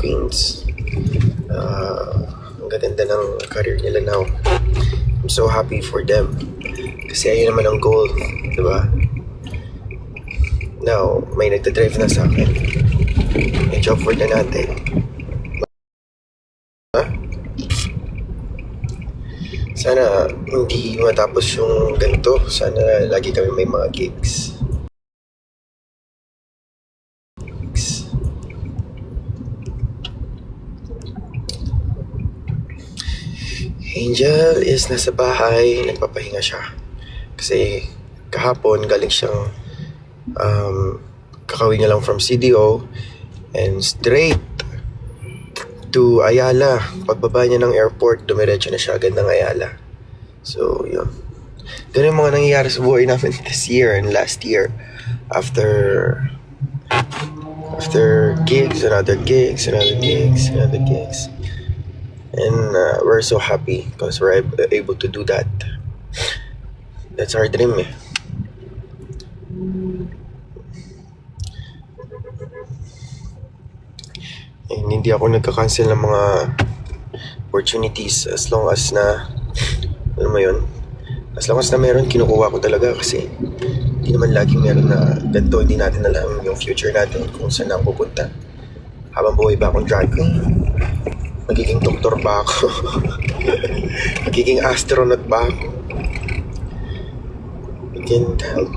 queens. Ang gaganda ng career nila now. I'm so happy for them. Kasi ayun naman ang goal, di ba? Now, may nagdadrive na sa akin. May job for na natin. Sana hindi matapos yung ganito. Sana lagi kami may mga gigs. Angel is nasa bahay, nagpapahinga siya. Kasi kahapon galing siyang kakauwi niya lang from CDO and straight to Ayala. Pagbaba niya ng airport, dumiretso na siya agad ng Ayala. So, yun. Ganun yung mga nangyayari sa buhay namin this year and last year. After gigs, another gigs, another gigs, another gigs. And we're so happy because we're able to do that. That's our dream eh. And hindi ako nagka-cancel ng mga opportunities as long as na, alam mo yun, as long as na meron, kinukuha ko talaga kasi hindi naman laging meron na ganito, hindi natin alam yung future natin kung saan ako pupunta. Habang buhay ba akong drag queen? Magiging doktor ba ako? Magiging astronaut ba ako? I can't help